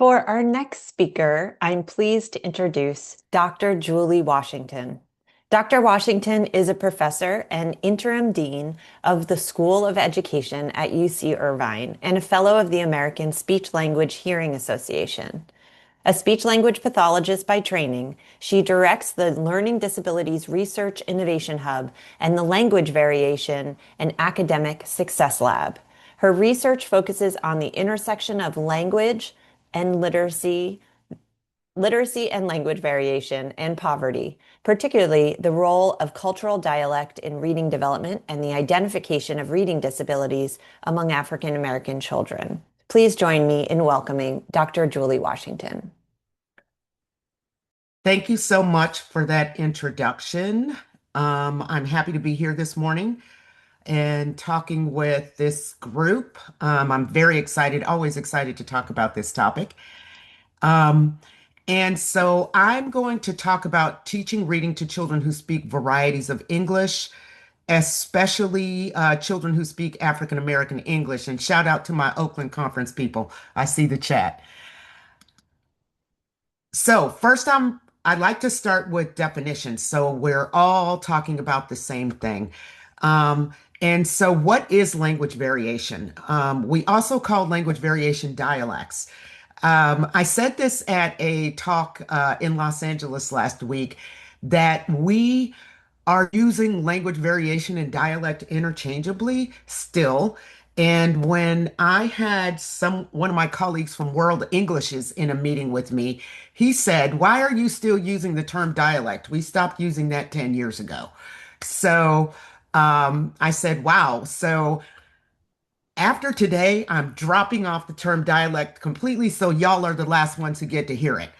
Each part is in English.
For our next speaker, I'm pleased to introduce Dr. Julie Washington. Dr. Washington is a professor and interim dean of the School of Education at UC Irvine and a fellow of the American Speech Language Hearing Association. A speech language pathologist by training, she directs the Learning Disabilities Research Innovation Hub and the Language Variation and Academic Success Lab. Her research focuses on the intersection of language and literacy and language variation and poverty, particularly the role of cultural dialect in reading development and the identification of reading disabilities among African American children. Please join me in welcoming Dr. Julie Washington. Thank you so much for that introduction. I'm happy to be here this morning and talking with this group. I'm very excited, always excited to talk about this topic. Um, and so I'm going to talk about teaching reading to children who speak varieties of English, especially children who speak African American English. And shout out to my Oakland conference people. I see the chat. So first, I'd like to start with definitions. So we're all talking about the same thing. And so what is language variation? We also call language variation dialects. I said this at a talk in Los Angeles last week that we are using language variation and dialect interchangeably still. And when I had one of my colleagues from World Englishes in a meeting with me, he said, "Why are you still using the term dialect? We stopped using that 10 years ago." So I said, "Wow." So after today, I'm dropping off the term dialect completely, so y'all are the last ones who get to hear it.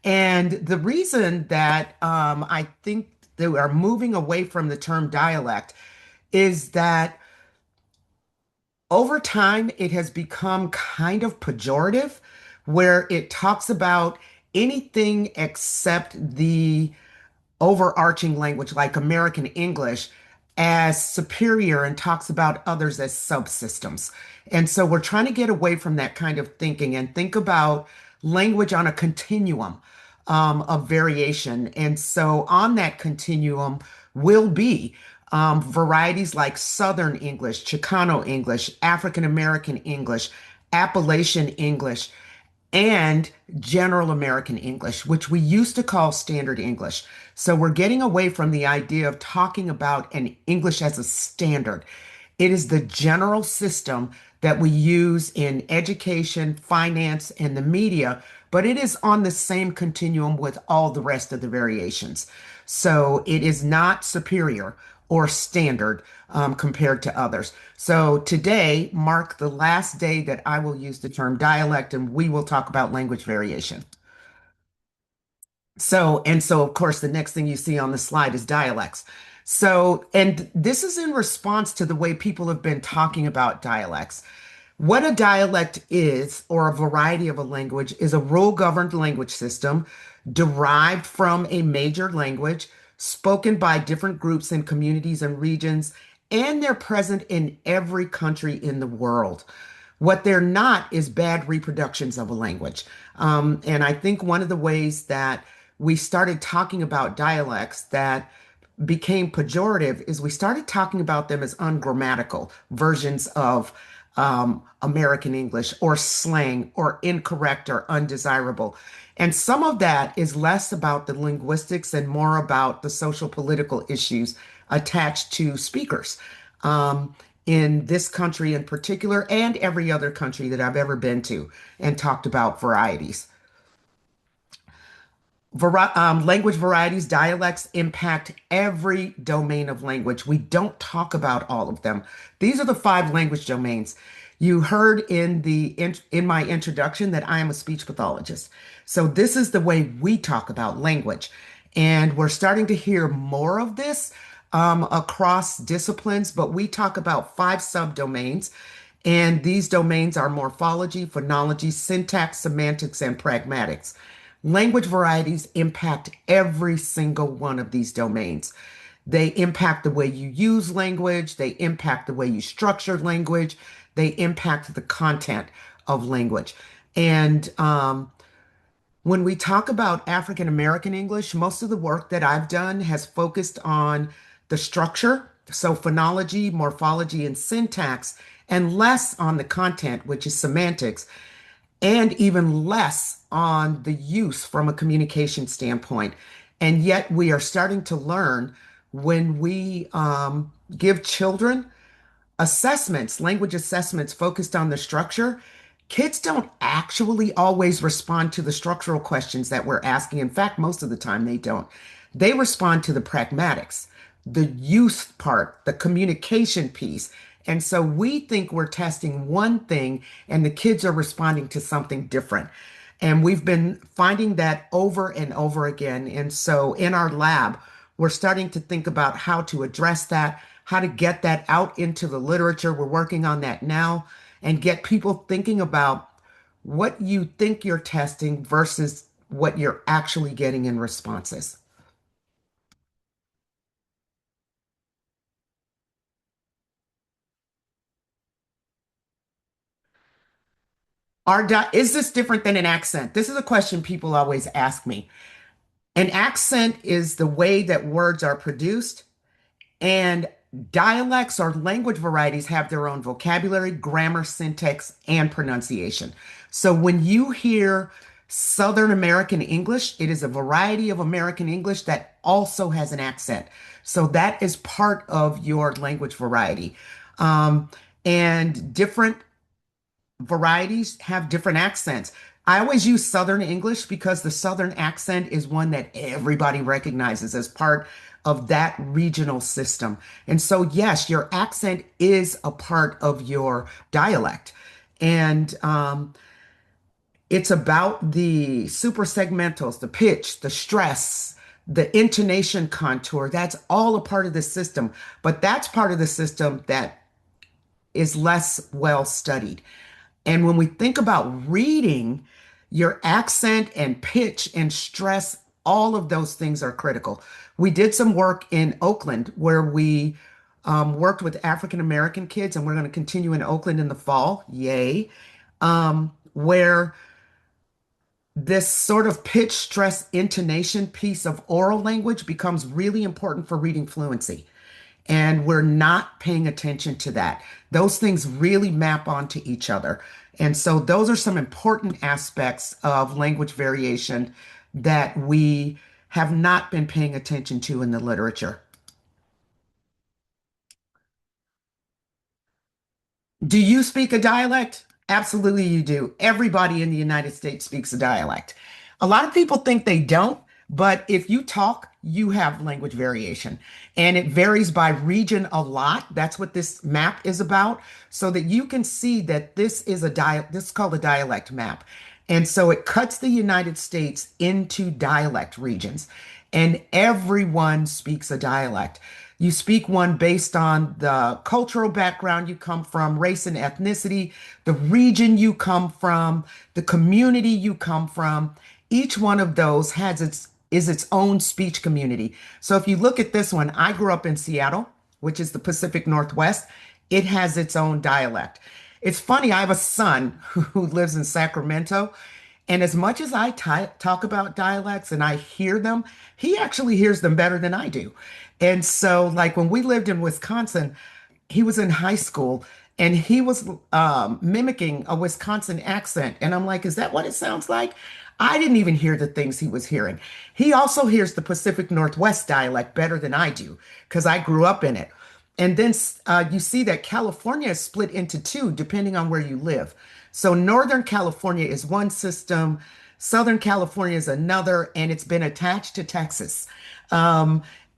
And the reason that I think they are moving away from the term dialect is that over time it has become kind of pejorative, where it talks about anything except the overarching language like American English as superior and talks about others as subsystems. And so we're trying to get away from that kind of thinking and think about language on a continuum of variation. And so on that continuum will be varieties like Southern English, Chicano English, African American English, Appalachian English, and General American English, which we used to call Standard English. So we're getting away from the idea of talking about an English as a standard. It is the general system that we use in education, finance, and the media, but it is on the same continuum with all the rest of the variations. So it is not superior or standard compared to others. So today mark the last day that I will use the term dialect, and we will talk about language variation. So of course, the next thing you see on the slide is dialects. So, and this is in response to the way people have been talking about dialects. What a dialect is, or a variety of a language, is a rule-governed language system derived from a major language spoken by different groups and communities and regions, and they're present in every country in the world. What they're not is bad reproductions of a language. And I think one of the ways that we started talking about dialects that became pejorative is we started talking about them as ungrammatical versions of American English or slang or incorrect or undesirable. And some of that is less about the linguistics and more about the social political issues attached to speakers in this country in particular and every other country that I've ever been to and talked about varieties. Language varieties, dialects impact every domain of language. We don't talk about all of them. These are the five language domains. You heard in my introduction that I am a speech pathologist. So this is the way we talk about language. And we're starting to hear more of this across disciplines, but we talk about five subdomains. And these domains are morphology, phonology, syntax, semantics, and pragmatics. Language varieties impact every single one of these domains. They impact the way you use language, they impact the way you structure language, they impact the content of language. And when we talk about African American English, most of the work that I've done has focused on the structure, so phonology, morphology, and syntax, and less on the content, which is semantics, and even less on the use from a communication standpoint. And yet we are starting to learn when we give children assessments, language assessments focused on the structure, kids don't actually always respond to the structural questions that we're asking. In fact, most of the time they don't. They respond to the pragmatics, the use part, the communication piece. And so we think we're testing one thing and the kids are responding to something different. And we've been finding that over and over again. And so in our lab, we're starting to think about how to address that, how to get that out into the literature. We're working on that now and get people thinking about what you think you're testing versus what you're actually getting in responses. Is this different than an accent? This is a question people always ask me. An accent is the way that words are produced. And dialects or language varieties have their own vocabulary, grammar, syntax, and pronunciation. So when you hear Southern American English, it is a variety of American English that also has an accent. So that is part of your language variety. Um, and different varieties have different accents. I always use Southern English because the Southern accent is one that everybody recognizes as part of that regional system. And so, yes, your accent is a part of your dialect. And it's about the suprasegmentals, the pitch, the stress, the intonation contour. That's all a part of the system. But that's part of the system that is less well studied. And when we think about reading, your accent and pitch and stress, all of those things are critical. We did some work in Oakland where we worked with African American kids, and we're going to continue in Oakland in the fall. Yay. Where this sort of pitch, stress, intonation piece of oral language becomes really important for reading fluency. And we're not paying attention to that. Those things really map onto each other. And so those are some important aspects of language variation that we have not been paying attention to in the literature. Do you speak a dialect? Absolutely, you do. Everybody in the United States speaks a dialect. A lot of people think they don't, but if you talk, you have language variation. And it varies by region a lot. That's what this map is about, so that you can see that this is called a dialect map. And so it cuts the United States into dialect regions, and everyone speaks a dialect. You speak one based on the cultural background you come from, race and ethnicity, the region you come from, the community you come from. Each one of those is its own speech community. So if you look at this one, I grew up in Seattle, which is the Pacific Northwest. It has its own dialect. It's funny, I have a son who lives in Sacramento, and as much as talk about dialects and I hear them, he actually hears them better than I do. And so, like when we lived in Wisconsin, he was in high school and he was mimicking a Wisconsin accent. And I'm like, is that what it sounds like? I didn't even hear the things he was hearing. He also hears the Pacific Northwest dialect better than I do because I grew up in it. And then you see that California is split into two depending on where you live. So Northern California is one system, Southern California is another, and it's been attached to Texas,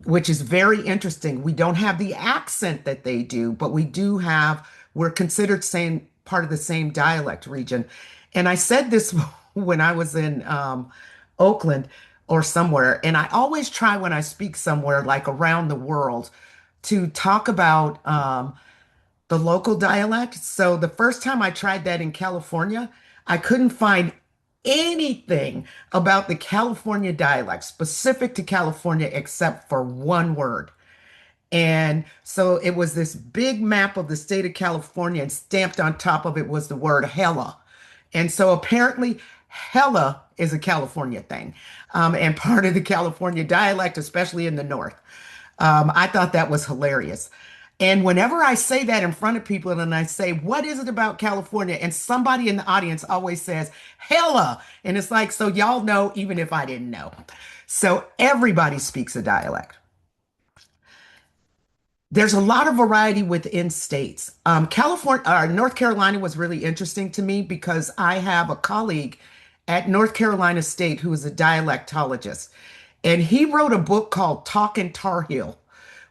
which is very interesting. We don't have the accent that they do, but we're considered same part of the same dialect region. And I said this when I was in Oakland or somewhere, and I always try when I speak somewhere like around the world to talk about the local dialect. So the first time I tried that in California, I couldn't find anything about the California dialect specific to California except for one word. And so it was this big map of the state of California, and stamped on top of it was the word hella. And so apparently, hella is a California thing, and part of the California dialect, especially in the North. I thought that was hilarious. And whenever I say that in front of people and I say, what is it about California? And somebody in the audience always says, hella. And it's like, so y'all know, even if I didn't know. So everybody speaks a dialect. There's a lot of variety within states. California, North Carolina was really interesting to me because I have a colleague at North Carolina State who is a dialectologist, and he wrote a book called Talkin' Tar Heel,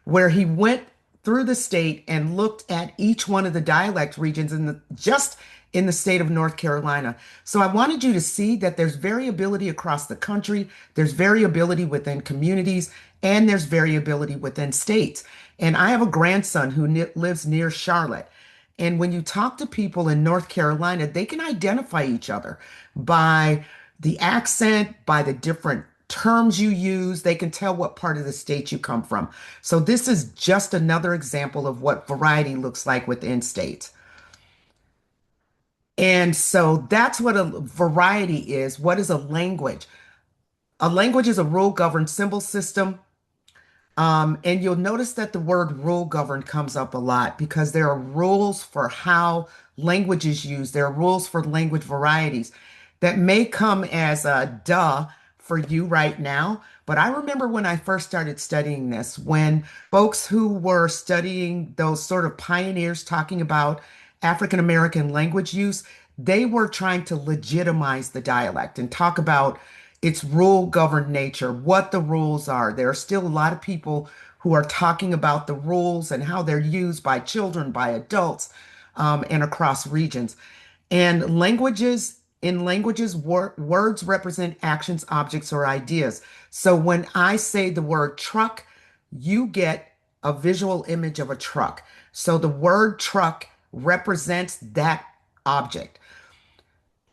where he went through the state and looked at each one of the dialect regions in the just in the state of North Carolina. So I wanted you to see that there's variability across the country, there's variability within communities, and there's variability within states. And I have a grandson who lives near Charlotte. And when you talk to people in North Carolina, they can identify each other by the accent, by the different terms you use. They can tell what part of the state you come from. So this is just another example of what variety looks like within states. And so that's what a variety is. What is a language? A language is a rule governed symbol system. And you'll notice that the word rule governed comes up a lot because there are rules for how language is used. There are rules for language varieties that may come as a duh for you right now. But I remember when I first started studying this, when folks who were studying those sort of pioneers talking about African American language use, they were trying to legitimize the dialect and talk about its rule governed nature, what the rules are. There are still a lot of people who are talking about the rules and how they're used by children, by adults, and across regions. And in languages, words represent actions, objects, or ideas. So when I say the word truck, you get a visual image of a truck. So the word truck represents that object.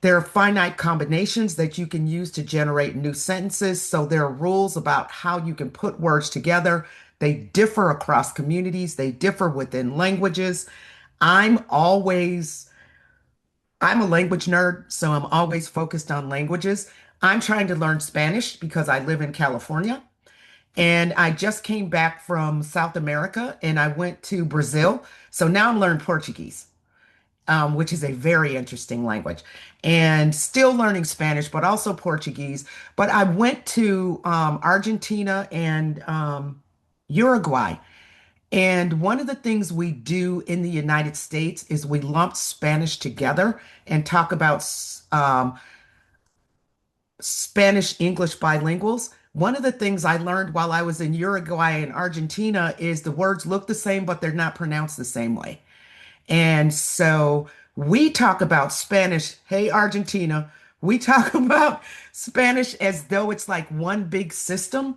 There are finite combinations that you can use to generate new sentences. So there are rules about how you can put words together. They differ across communities, they differ within languages. I'm always, I'm a language nerd, so I'm always focused on languages. I'm trying to learn Spanish because I live in California. And I just came back from South America and I went to Brazil. So now I'm learning Portuguese, which is a very interesting language, and still learning Spanish, but also Portuguese. But I went to Argentina and Uruguay. And one of the things we do in the United States is we lump Spanish together and talk about Spanish English bilinguals. One of the things I learned while I was in Uruguay and Argentina is the words look the same, but they're not pronounced the same way. And so we talk about Spanish. Hey, Argentina, we talk about Spanish as though it's like one big system.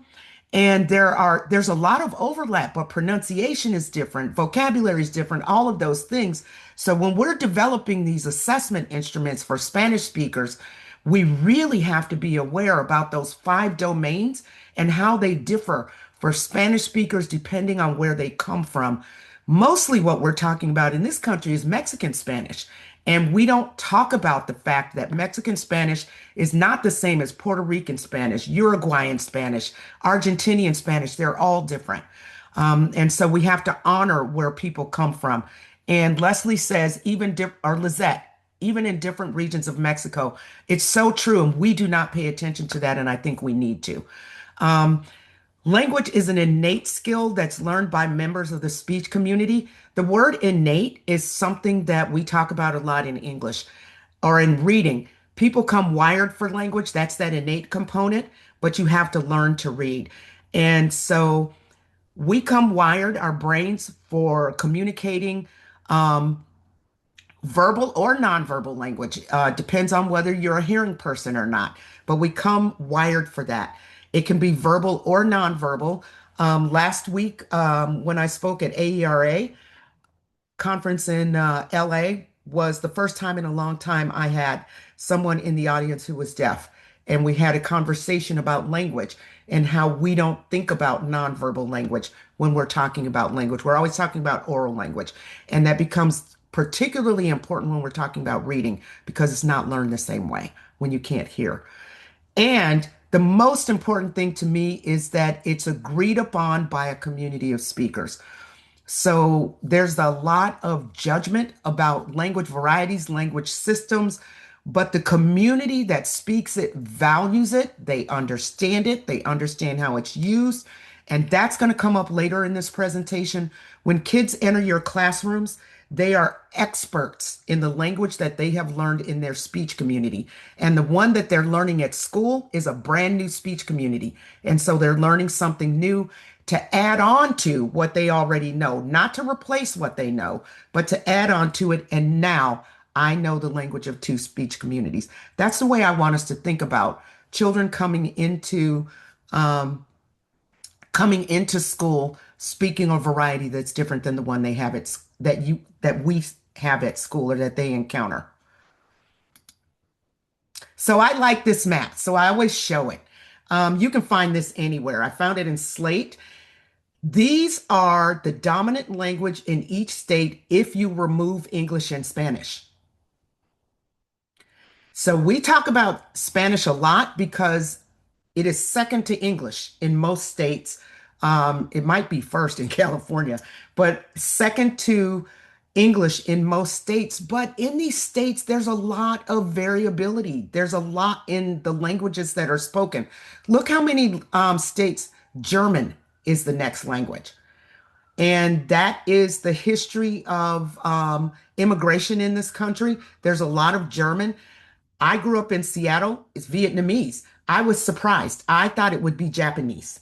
And there's a lot of overlap, but pronunciation is different, vocabulary is different, all of those things. So when we're developing these assessment instruments for Spanish speakers, we really have to be aware about those five domains and how they differ for Spanish speakers depending on where they come from. Mostly what we're talking about in this country is Mexican Spanish. And we don't talk about the fact that Mexican Spanish is not the same as Puerto Rican Spanish, Uruguayan Spanish, Argentinian Spanish. They're all different. And so we have to honor where people come from. And Leslie says, or Lizette, even in different regions of Mexico, it's so true. And we do not pay attention to that. And I think we need to. Language is an innate skill that's learned by members of the speech community. The word innate is something that we talk about a lot in English or in reading. People come wired for language. That's that innate component, but you have to learn to read. And so we come wired, our brains, for communicating verbal or nonverbal language. Depends on whether you're a hearing person or not, but we come wired for that. It can be verbal or nonverbal. Last week, when I spoke at AERA conference in LA, was the first time in a long time I had someone in the audience who was deaf. And we had a conversation about language and how we don't think about nonverbal language when we're talking about language. We're always talking about oral language. And that becomes particularly important when we're talking about reading because it's not learned the same way when you can't hear. And the most important thing to me is that it's agreed upon by a community of speakers. So there's a lot of judgment about language varieties, language systems, but the community that speaks it values it. They understand it. They understand how it's used. And that's going to come up later in this presentation. When kids enter your classrooms, they are experts in the language that they have learned in their speech community. And the one that they're learning at school is a brand new speech community. And so they're learning something new to add on to what they already know, not to replace what they know, but to add on to it. And now I know the language of two speech communities. That's the way I want us to think about children coming into school speaking a variety that's different than the one they have that we have at school or that they encounter. So I like this map, so I always show it. You can find this anywhere. I found it in Slate. These are the dominant language in each state if you remove English and Spanish. So we talk about Spanish a lot because it is second to English in most states. It might be first in California, but second to English in most states. But in these states, there's a lot of variability. There's a lot in the languages that are spoken. Look how many states German is the next language. And that is the history of immigration in this country. There's a lot of German. I grew up in Seattle. It's Vietnamese. I was surprised. I thought it would be Japanese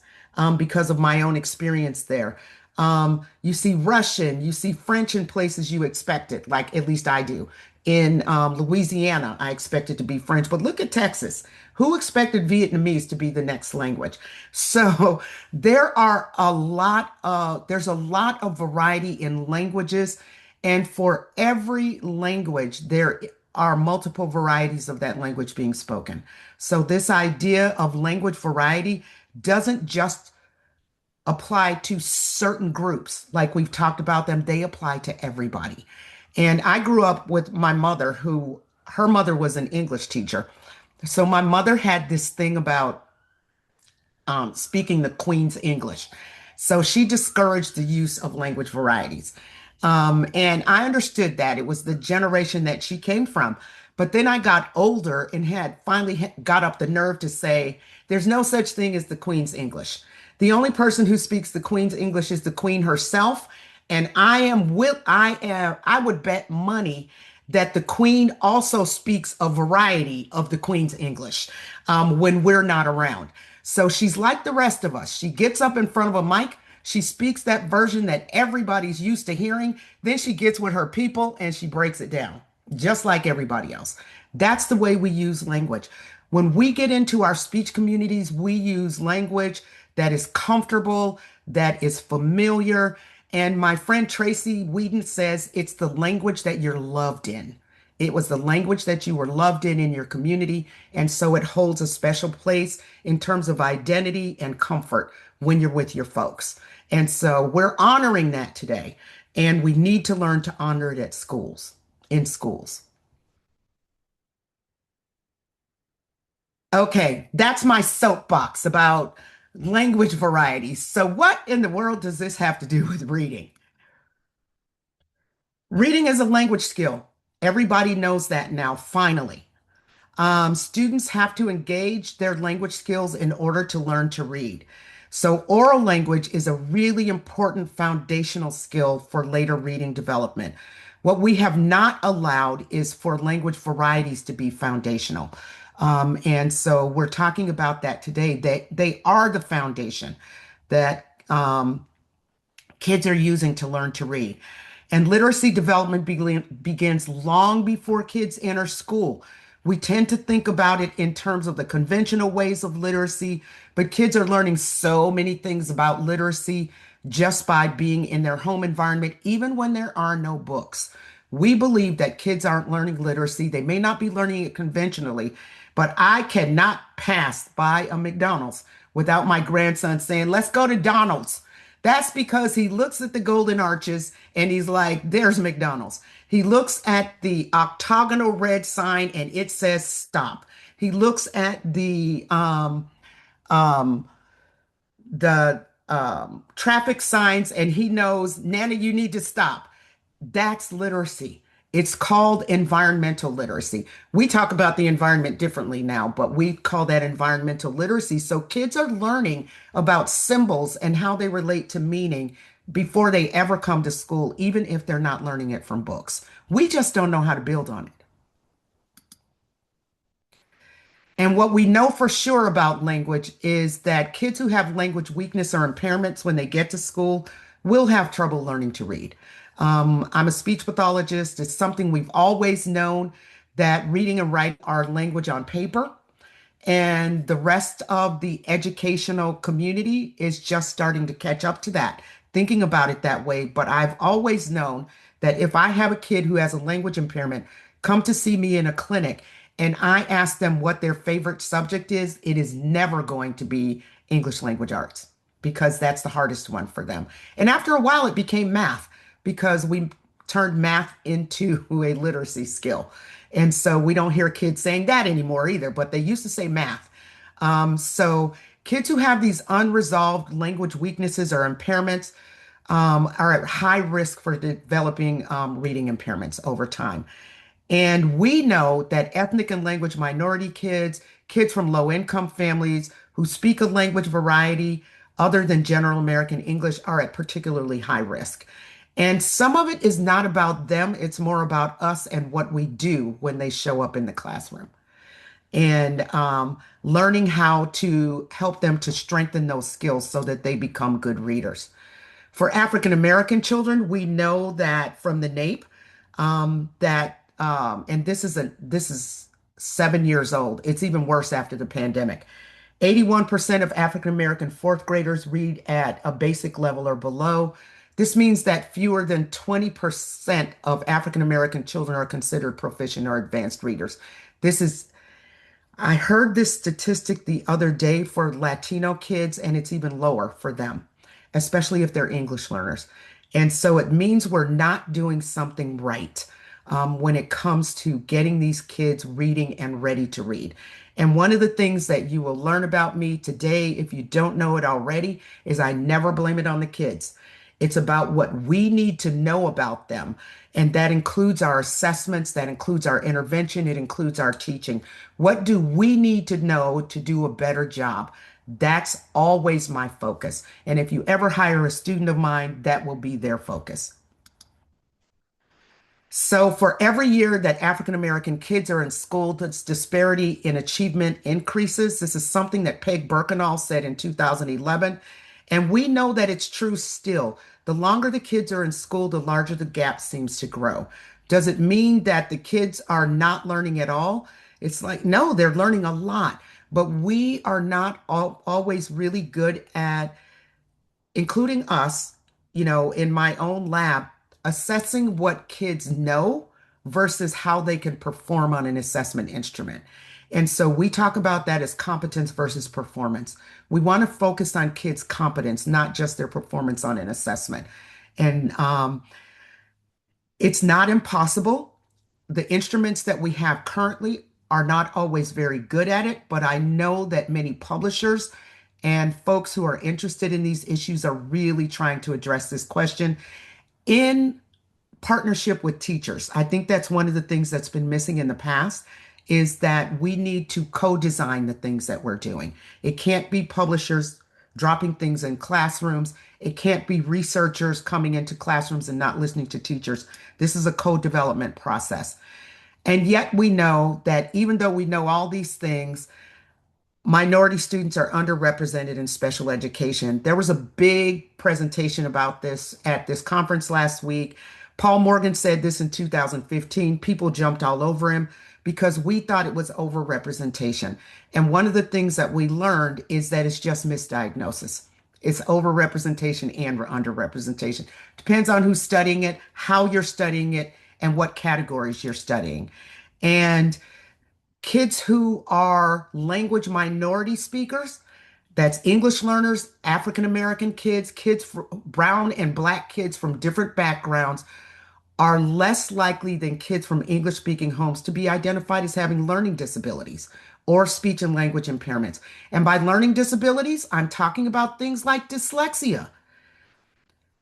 because of my own experience there. You see Russian, you see French in places you expect it, like at least I do. In Louisiana, I expect it to be French, but look at Texas. Who expected Vietnamese to be the next language? So there's a lot of variety in languages, and for every language, there are multiple varieties of that language being spoken. So this idea of language variety doesn't just apply to certain groups. Like we've talked about them, they apply to everybody. And I grew up with my mother, who her mother was an English teacher. So my mother had this thing about speaking the Queen's English. So she discouraged the use of language varieties. And I understood that it was the generation that she came from. But then I got older and had finally got up the nerve to say, there's no such thing as the Queen's English. The only person who speaks the Queen's English is the Queen herself. And I would bet money that the Queen also speaks a variety of the Queen's English when we're not around. So she's like the rest of us. She gets up in front of a mic. She speaks that version that everybody's used to hearing. Then she gets with her people and she breaks it down, just like everybody else. That's the way we use language. When we get into our speech communities, we use language that is comfortable, that is familiar. And my friend Tracy Whedon says it's the language that you're loved in. It was the language that you were loved in your community. And so it holds a special place in terms of identity and comfort when you're with your folks. And so we're honoring that today. And we need to learn to honor it at schools, in schools. Okay, that's my soapbox about language varieties. So what in the world does this have to do with reading? Reading is a language skill. Everybody knows that now, finally. Students have to engage their language skills in order to learn to read. So oral language is a really important foundational skill for later reading development. What we have not allowed is for language varieties to be foundational. And so we're talking about that today. They are the foundation that kids are using to learn to read. And literacy development begins long before kids enter school. We tend to think about it in terms of the conventional ways of literacy, but kids are learning so many things about literacy just by being in their home environment, even when there are no books. We believe that kids aren't learning literacy. They may not be learning it conventionally, but I cannot pass by a McDonald's without my grandson saying, let's go to Donald's. That's because he looks at the golden arches and he's like, there's McDonald's. He looks at the octagonal red sign and it says stop. He looks at um, the traffic signs and he knows, Nana, you need to stop. That's literacy. It's called environmental literacy. We talk about the environment differently now, but we call that environmental literacy. So kids are learning about symbols and how they relate to meaning before they ever come to school, even if they're not learning it from books. We just don't know how to build on it. And what we know for sure about language is that kids who have language weakness or impairments when they get to school will have trouble learning to read. I'm a speech pathologist. It's something we've always known that reading and writing are language on paper. And the rest of the educational community is just starting to catch up to that, thinking about it that way. But I've always known that if I have a kid who has a language impairment come to see me in a clinic and I ask them what their favorite subject is, it is never going to be English language arts because that's the hardest one for them. And after a while, it became math because we turned math into a literacy skill. And so we don't hear kids saying that anymore either, but they used to say math. So kids who have these unresolved language weaknesses or impairments are at high risk for developing reading impairments over time. And we know that ethnic and language minority kids, kids from low income families who speak a language variety other than general American English are at particularly high risk. And some of it is not about them, it's more about us and what we do when they show up in the classroom. And learning how to help them to strengthen those skills so that they become good readers. For African American children, we know that from the NAEP, and this is 7 years old. It's even worse after the pandemic. 81% of African American fourth graders read at a basic level or below. This means that fewer than 20% of African American children are considered proficient or advanced readers. This is I heard this statistic the other day for Latino kids, and it's even lower for them, especially if they're English learners. And so it means we're not doing something right when it comes to getting these kids reading and ready to read. And one of the things that you will learn about me today, if you don't know it already, is I never blame it on the kids. It's about what we need to know about them. And that includes our assessments, that includes our intervention, it includes our teaching. What do we need to know to do a better job? That's always my focus. And if you ever hire a student of mine, that will be their focus. So, for every year that African American kids are in school, this disparity in achievement increases. This is something that Peg Birkenau said in 2011. And we know that it's true still. The longer the kids are in school, the larger the gap seems to grow. Does it mean that the kids are not learning at all? It's like, no, they're learning a lot, but we are not always really good at, including us, in my own lab, assessing what kids know versus how they can perform on an assessment instrument. And so we talk about that as competence versus performance. We want to focus on kids' competence, not just their performance on an assessment. And it's not impossible. The instruments that we have currently are not always very good at it, but I know that many publishers and folks who are interested in these issues are really trying to address this question in partnership with teachers. I think that's one of the things that's been missing in the past is that we need to co-design the things that we're doing. It can't be publishers dropping things in classrooms. It can't be researchers coming into classrooms and not listening to teachers. This is a co-development process. And yet we know that even though we know all these things, minority students are underrepresented in special education. There was a big presentation about this at this conference last week. Paul Morgan said this in 2015. People jumped all over him because we thought it was overrepresentation. And one of the things that we learned is that it's just misdiagnosis. It's overrepresentation and underrepresentation. Depends on who's studying it, how you're studying it, and what categories you're studying. And kids who are language minority speakers, that's English learners, African American kids, brown and black kids from different backgrounds, are less likely than kids from English speaking homes to be identified as having learning disabilities or speech and language impairments. And by learning disabilities, I'm talking about things like dyslexia,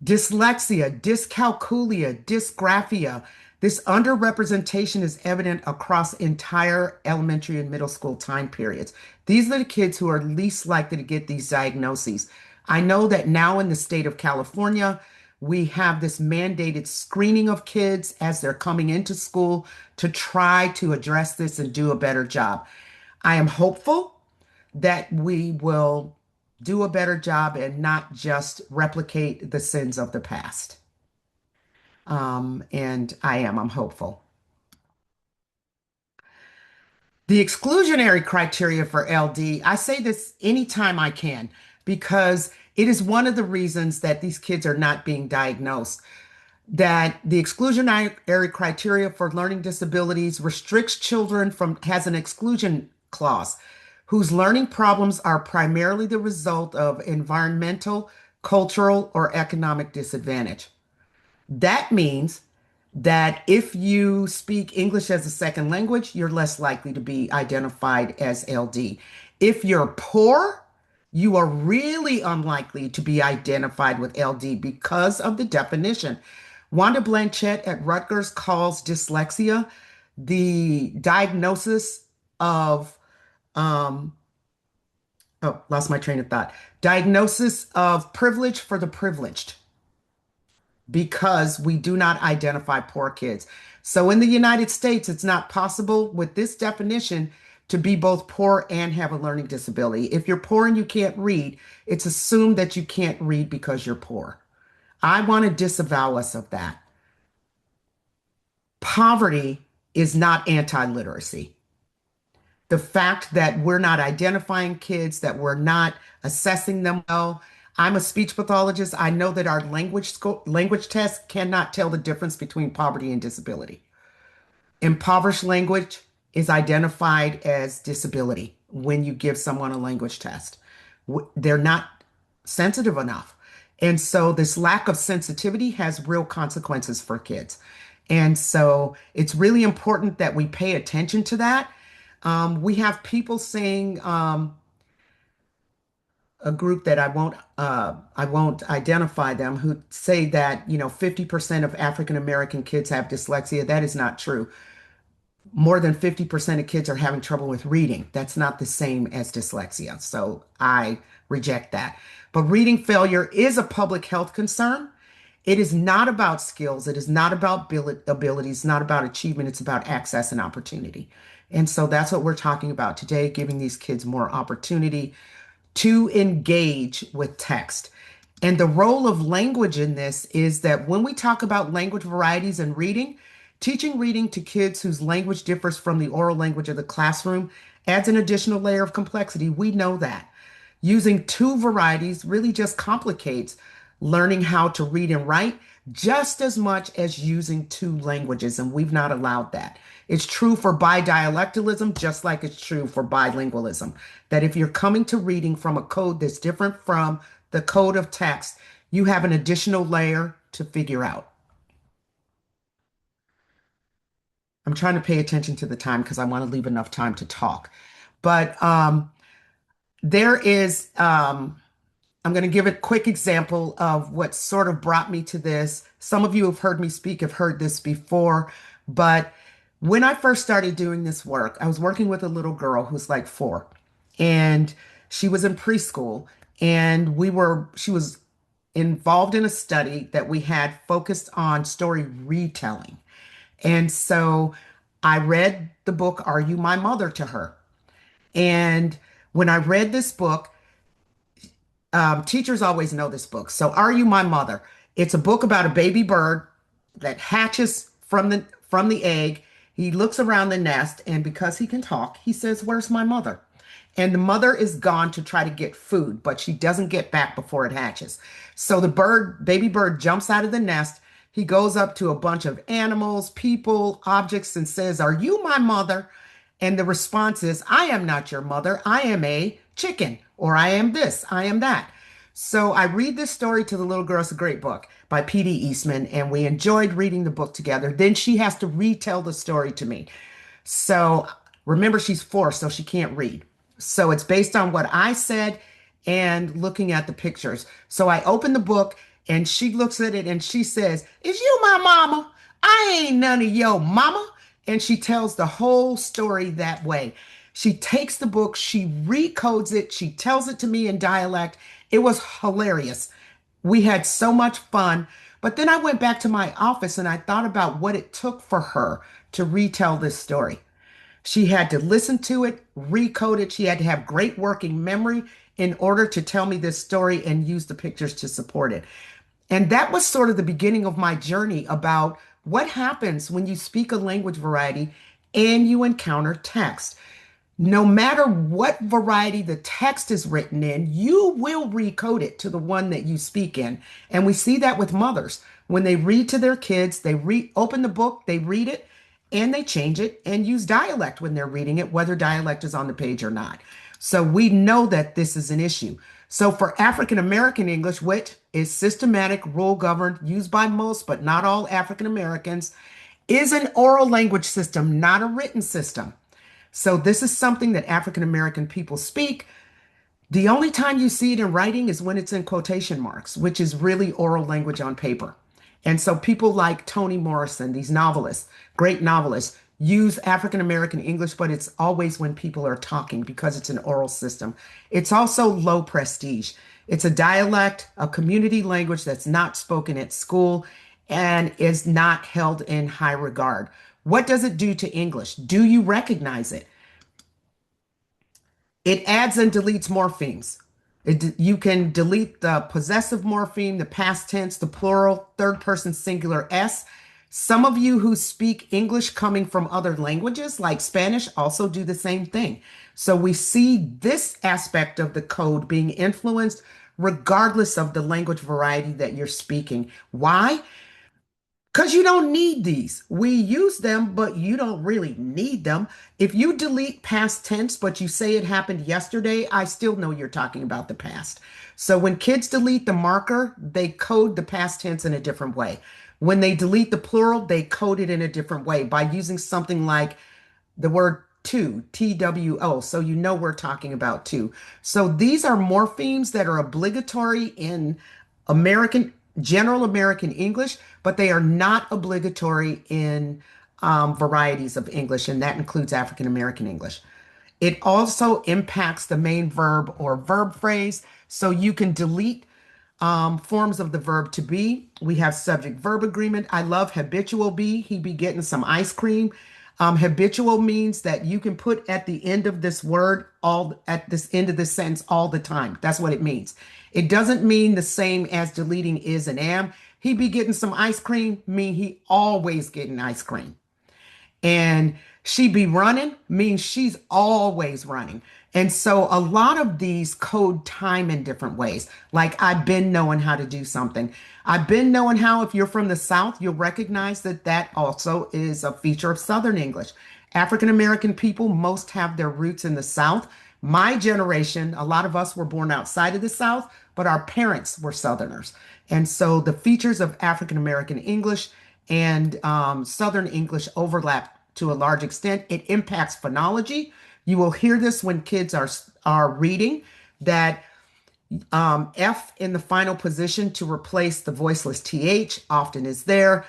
dyscalculia, dysgraphia. This underrepresentation is evident across entire elementary and middle school time periods. These are the kids who are least likely to get these diagnoses. I know that now in the state of California, we have this mandated screening of kids as they're coming into school to try to address this and do a better job. I am hopeful that we will do a better job and not just replicate the sins of the past. And I'm hopeful. The exclusionary criteria for LD, I say this anytime I can because it is one of the reasons that these kids are not being diagnosed. That the exclusionary criteria for learning disabilities restricts children from, has an exclusion clause, whose learning problems are primarily the result of environmental, cultural, or economic disadvantage. That means that if you speak English as a second language, you're less likely to be identified as LD. If you're poor, you are really unlikely to be identified with LD because of the definition. Wanda Blanchett at Rutgers calls dyslexia the diagnosis of, oh, lost my train of thought, diagnosis of privilege for the privileged because we do not identify poor kids. So in the United States, it's not possible with this definition to be both poor and have a learning disability. If you're poor and you can't read, it's assumed that you can't read because you're poor. I want to disavow us of that. Poverty is not anti-literacy. The fact that we're not identifying kids, that we're not assessing them well. I'm a speech pathologist. I know that our language test cannot tell the difference between poverty and disability. Impoverished language is identified as disability when you give someone a language test. They're not sensitive enough. And so this lack of sensitivity has real consequences for kids. And so it's really important that we pay attention to that. We have people saying, a group that I won't identify them, who say that 50% of African American kids have dyslexia. That is not true. More than 50% of kids are having trouble with reading. That's not the same as dyslexia. So I reject that. But reading failure is a public health concern. It is not about skills. It is not about ability. It's not about achievement. It's about access and opportunity. And so that's what we're talking about today, giving these kids more opportunity to engage with text. And the role of language in this is that when we talk about language varieties and reading, teaching reading to kids whose language differs from the oral language of the classroom adds an additional layer of complexity. We know that. Using two varieties really just complicates learning how to read and write just as much as using two languages, and we've not allowed that. It's true for bidialectalism, just like it's true for bilingualism, that if you're coming to reading from a code that's different from the code of text, you have an additional layer to figure out. I'm trying to pay attention to the time because I want to leave enough time to talk. But there is, I'm going to give a quick example of what sort of brought me to this. Some of you have heard me speak, have heard this before, but when I first started doing this work, I was working with a little girl who's like 4, and she was in preschool, and she was involved in a study that we had focused on story retelling. And so I read the book, Are You My Mother, to her. And when I read this book, teachers always know this book. So, Are You My Mother? It's a book about a baby bird that hatches from the egg. He looks around the nest, and because he can talk, he says, "Where's my mother?" And the mother is gone to try to get food, but she doesn't get back before it hatches. So the baby bird jumps out of the nest. He goes up to a bunch of animals, people, objects, and says, "Are you my mother?" And the response is, "I am not your mother. I am a chicken," or "I am this, I am that." So I read this story to the little girl. It's a great book by P.D. Eastman, and we enjoyed reading the book together. Then she has to retell the story to me. So remember, she's 4, so she can't read. So it's based on what I said and looking at the pictures. So I open the book and she looks at it and she says, "Is you my mama? I ain't none of your mama." And she tells the whole story that way. She takes the book, she recodes it, she tells it to me in dialect. It was hilarious. We had so much fun. But then I went back to my office and I thought about what it took for her to retell this story. She had to listen to it, recode it. She had to have great working memory in order to tell me this story and use the pictures to support it. And that was sort of the beginning of my journey about what happens when you speak a language variety and you encounter text. No matter what variety the text is written in, you will recode it to the one that you speak in. And we see that with mothers. When they read to their kids, they open the book, they read it, and they change it and use dialect when they're reading it, whether dialect is on the page or not. So we know that this is an issue. So for African American English, which is systematic, rule governed, used by most but not all African Americans, is an oral language system, not a written system. So this is something that African American people speak. The only time you see it in writing is when it's in quotation marks, which is really oral language on paper. And so people like Toni Morrison, these novelists, great novelists, use African American English, but it's always when people are talking because it's an oral system. It's also low prestige. It's a dialect, a community language that's not spoken at school and is not held in high regard. What does it do to English? Do you recognize it? It adds and deletes morphemes. You can delete the possessive morpheme, the past tense, the plural, third person singular S. Some of you who speak English coming from other languages, like Spanish, also do the same thing. So we see this aspect of the code being influenced regardless of the language variety that you're speaking. Why? Because you don't need these. We use them, but you don't really need them. If you delete past tense, but you say it happened yesterday, I still know you're talking about the past. So when kids delete the marker, they code the past tense in a different way. When they delete the plural, they code it in a different way by using something like the word two, TWO. So you know we're talking about two. So these are morphemes that are obligatory in American, general American English, but they are not obligatory in varieties of English, and that includes African American English. It also impacts the main verb or verb phrase, so you can delete forms of the verb to be. We have subject verb agreement. I love habitual be. He be getting some ice cream. Habitual means that you can put at the end of this word, all at this end of this sentence all the time. That's what it means. It doesn't mean the same as deleting is and am. He be getting some ice cream mean he always getting ice cream. And she be running means she's always running. And so a lot of these code time in different ways. Like I've been knowing how to do something. I've been knowing how, if you're from the South, you'll recognize that that also is a feature of Southern English. African American people, most have their roots in the South. My generation, a lot of us were born outside of the South, but our parents were Southerners. And so the features of African American English and Southern English overlap to a large extent. It impacts phonology. You will hear this when kids are reading that F in the final position to replace the voiceless TH often is there.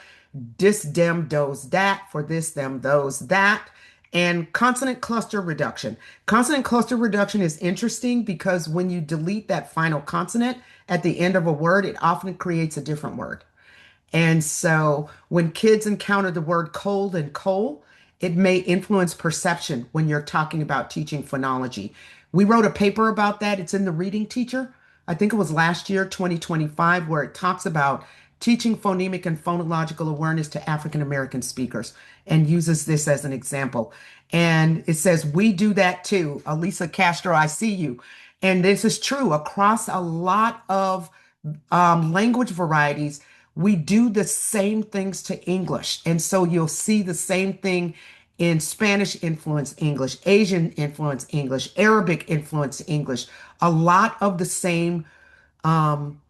Dis, dem, those, that, for this, them, those, that. And consonant cluster reduction. Consonant cluster reduction is interesting because when you delete that final consonant at the end of a word, it often creates a different word. And so when kids encounter the word cold and coal, it may influence perception when you're talking about teaching phonology. We wrote a paper about that. It's in the Reading Teacher. I think it was last year, 2025, where it talks about teaching phonemic and phonological awareness to African American speakers and uses this as an example. And it says, we do that too. Elisa Castro, I see you. And this is true across a lot of language varieties. We do the same things to English. And so you'll see the same thing in Spanish influence English, Asian influence English, Arabic influence English. A lot of the same um,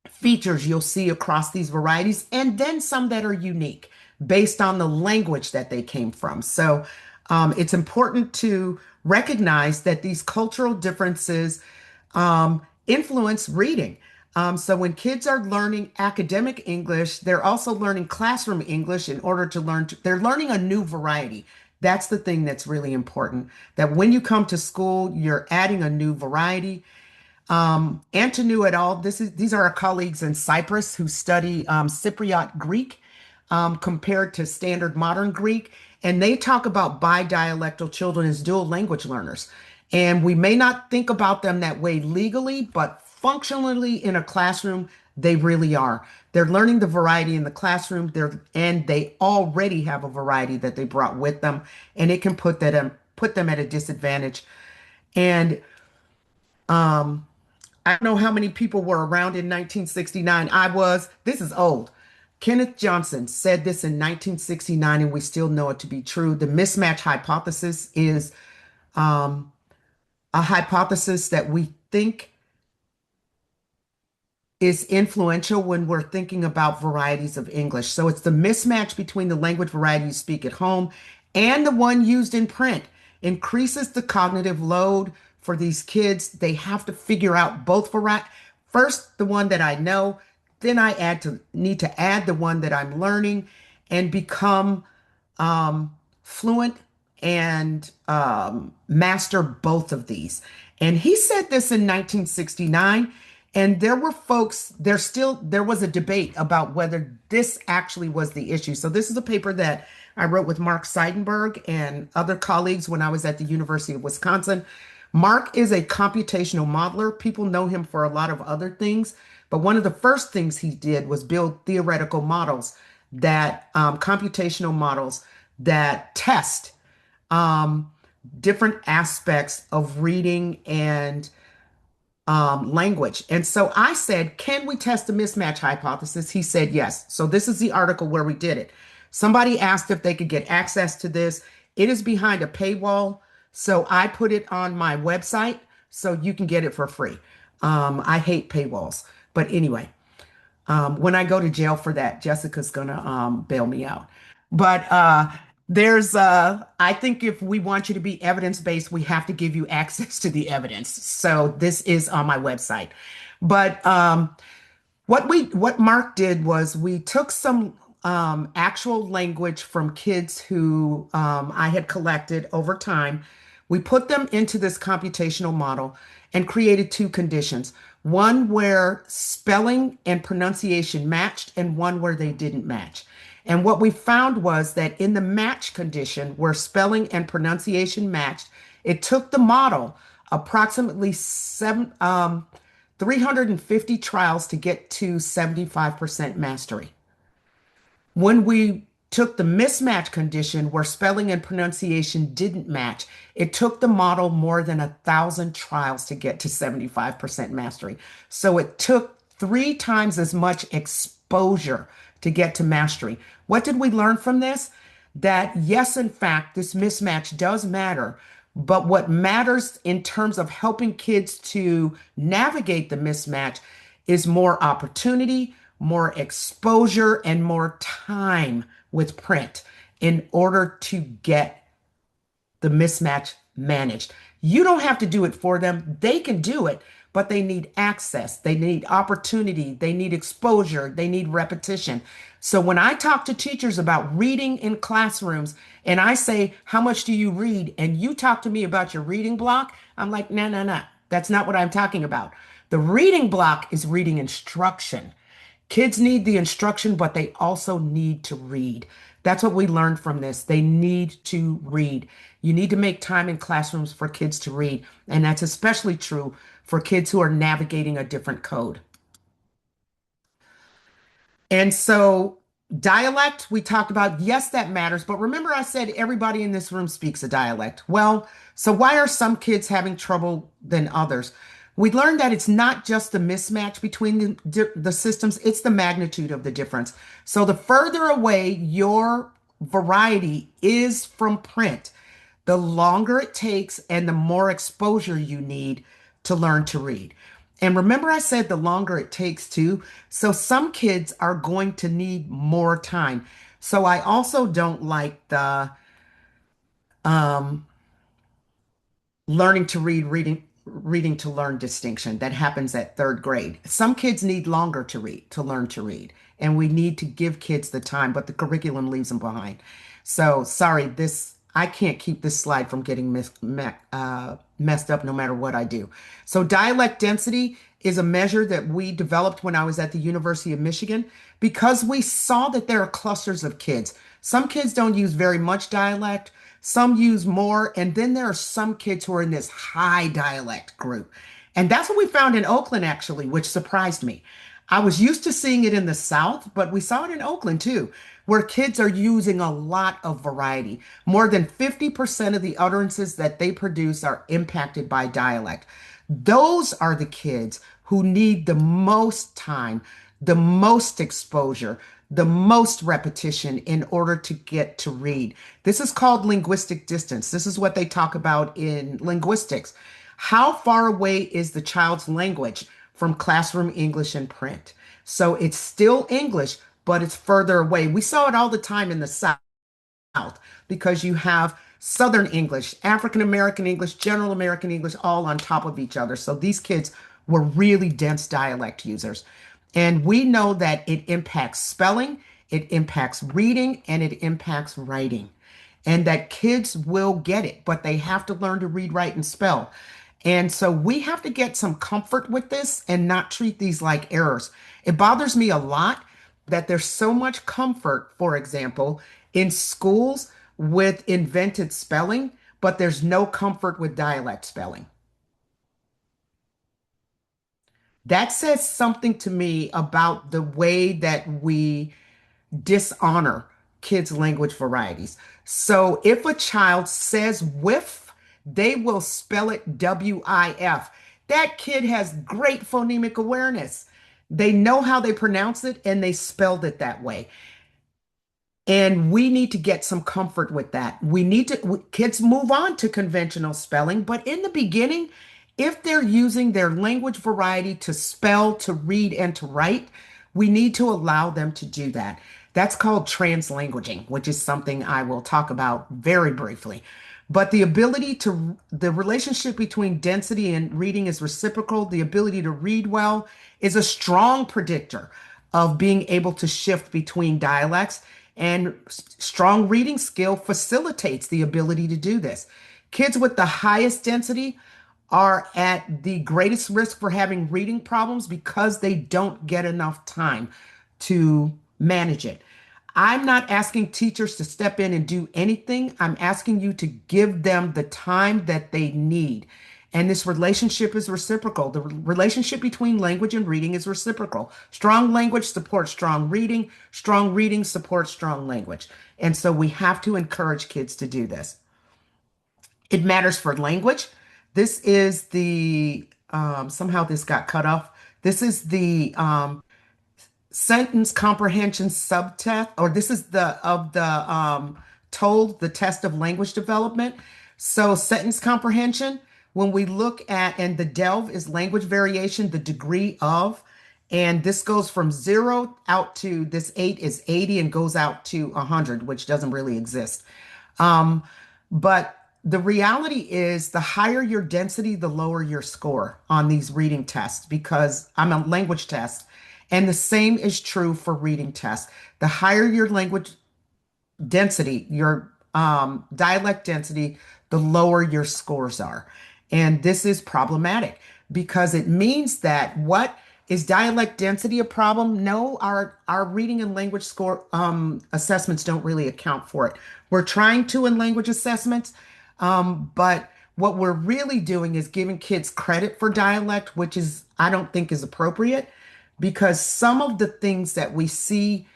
features you'll see across these varieties, and then some that are unique based on the language that they came from. So it's important to recognize that these cultural differences influence reading. So when kids are learning academic English, they're also learning classroom English in order to learn, they're learning a new variety. That's the thing that's really important, that when you come to school, you're adding a new variety. Antonu et al. These are our colleagues in Cyprus who study Cypriot Greek compared to standard modern Greek, and they talk about bidialectal children as dual language learners. And we may not think about them that way legally, but functionally in a classroom, they really are. They're learning the variety in the classroom. And they already have a variety that they brought with them, and it can put them at a disadvantage. And I don't know how many people were around in 1969. This is old. Kenneth Johnson said this in 1969, and we still know it to be true. The mismatch hypothesis is a hypothesis that we think is influential when we're thinking about varieties of English. So it's the mismatch between the language variety you speak at home and the one used in print increases the cognitive load for these kids. They have to figure out both variety. First, the one that I know, then need to add the one that I'm learning and become fluent and master both of these. And he said this in 1969. And there was a debate about whether this actually was the issue. So this is a paper that I wrote with Mark Seidenberg and other colleagues when I was at the University of Wisconsin. Mark is a computational modeler. People know him for a lot of other things, but one of the first things he did was build theoretical models computational models that test um, different aspects of reading and language. And so I said, can we test the mismatch hypothesis? He said yes. So this is the article where we did it. Somebody asked if they could get access to this. It is behind a paywall. So I put it on my website so you can get it for free. I hate paywalls. But anyway, when I go to jail for that, Jessica's gonna bail me out. But I think if we want you to be evidence-based, we have to give you access to the evidence. So this is on my website. But what Mark did was we took some actual language from kids who I had collected over time. We put them into this computational model and created two conditions. One where spelling and pronunciation matched, and one where they didn't match. And what we found was that in the match condition, where spelling and pronunciation matched, it took the model approximately 350 trials to get to 75% mastery. When we took the mismatch condition where spelling and pronunciation didn't match, it took the model more than 1,000 trials to get to 75% mastery. So it took 3 times as much exposure to get to mastery. What did we learn from this? That yes, in fact, this mismatch does matter, but what matters in terms of helping kids to navigate the mismatch is more opportunity, more exposure, and more time with print in order to get the mismatch managed. You don't have to do it for them. They can do it, but they need access. They need opportunity. They need exposure. They need repetition. So when I talk to teachers about reading in classrooms and I say, how much do you read? And you talk to me about your reading block, I'm like, no, no, no. That's not what I'm talking about. The reading block is reading instruction. Kids need the instruction, but they also need to read. That's what we learned from this. They need to read. You need to make time in classrooms for kids to read. And that's especially true for kids who are navigating a different code. And so, dialect, we talked about, yes, that matters. But remember, I said everybody in this room speaks a dialect. Well, so why are some kids having trouble than others? We learned that it's not just the mismatch between the systems, it's the magnitude of the difference. So, the further away your variety is from print, the longer it takes and the more exposure you need to learn to read. And remember, I said the longer it takes too. So some kids are going to need more time. So I also don't like the um, learning to read, reading to learn distinction that happens at third grade. Some kids need longer to read, to learn to read, and we need to give kids the time, but the curriculum leaves them behind. So sorry, this I can't keep this slide from getting messed up no matter what I do. So dialect density is a measure that we developed when I was at the University of Michigan because we saw that there are clusters of kids. Some kids don't use very much dialect. Some use more. And then there are some kids who are in this high dialect group. And that's what we found in Oakland, actually, which surprised me. I was used to seeing it in the South, but we saw it in Oakland too, where kids are using a lot of variety. More than 50% of the utterances that they produce are impacted by dialect. Those are the kids who need the most time, the most exposure, the most repetition in order to get to read. This is called linguistic distance. This is what they talk about in linguistics. How far away is the child's language from classroom English and print? So it's still English, but it's further away. We saw it all the time in the South because you have Southern English, African American English, General American English, all on top of each other. So these kids were really dense dialect users. And we know that it impacts spelling, it impacts reading, and it impacts writing. And that kids will get it, but they have to learn to read, write, and spell. And so we have to get some comfort with this and not treat these like errors. It bothers me a lot that there's so much comfort, for example, in schools with invented spelling, but there's no comfort with dialect spelling. That says something to me about the way that we dishonor kids' language varieties. So if a child says whiff, they will spell it WIF. That kid has great phonemic awareness. They know how they pronounce it and they spelled it that way. And we need to get some comfort with that. We need to, kids move on to conventional spelling, but in the beginning, if they're using their language variety to spell, to read, and to write, we need to allow them to do that. That's called translanguaging, which is something I will talk about very briefly. But the relationship between density and reading is reciprocal. The ability to read well is a strong predictor of being able to shift between dialects. And strong reading skill facilitates the ability to do this. Kids with the highest density are at the greatest risk for having reading problems because they don't get enough time to manage it. I'm not asking teachers to step in and do anything. I'm asking you to give them the time that they need. And this relationship is reciprocal. The relationship between language and reading is reciprocal. Strong language supports strong reading supports strong language. And so we have to encourage kids to do this. It matters for language. This is somehow this got cut off. This is the sentence comprehension subtest, or this is the test of language development. So sentence comprehension, when we look at, and the delve is language variation, the degree of, and this goes from 0 out to this 8 is 80 and goes out to 100, which doesn't really exist. Um, but the reality is the higher your density, the lower your score on these reading tests because I'm a language test. And the same is true for reading tests. The higher your language density, your dialect density, the lower your scores are. And this is problematic because it means that what is dialect density a problem? No, our reading and language score assessments don't really account for it. We're trying to in language assessments, but what we're really doing is giving kids credit for dialect, which is I don't think is appropriate because some of the things that we see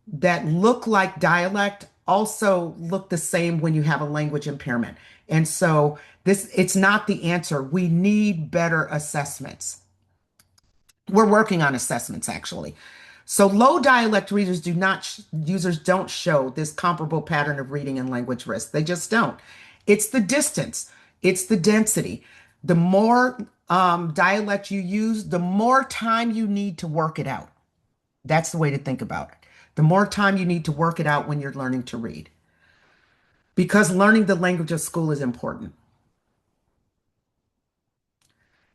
that look like dialect also look the same when you have a language impairment. And so it's not the answer. We need better assessments. We're working on assessments actually. So low dialect readers do not users don't show this comparable pattern of reading and language risk. They just don't. It's the distance, it's the density. The more dialect you use, the more time you need to work it out. That's the way to think about it. The more time you need to work it out when you're learning to read, because learning the language of school is important.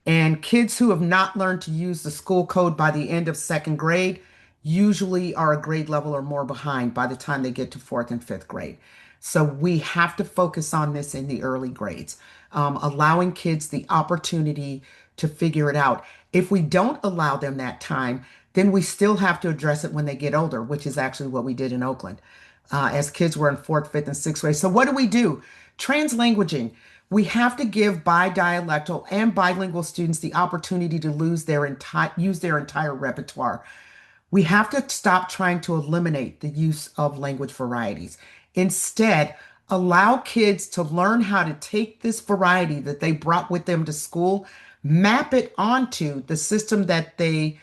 And kids who have not learned to use the school code by the end of second grade usually are a grade level or more behind by the time they get to fourth and fifth grade. So we have to focus on this in the early grades, allowing kids the opportunity to figure it out. If we don't allow them that time, then we still have to address it when they get older, which is actually what we did in Oakland as kids were in fourth, fifth, and sixth grade. So what do we do? Translanguaging. We have to give bidialectal and bilingual students the opportunity to use their entire repertoire. We have to stop trying to eliminate the use of language varieties. Instead, allow kids to learn how to take this variety that they brought with them to school, map it onto the system that they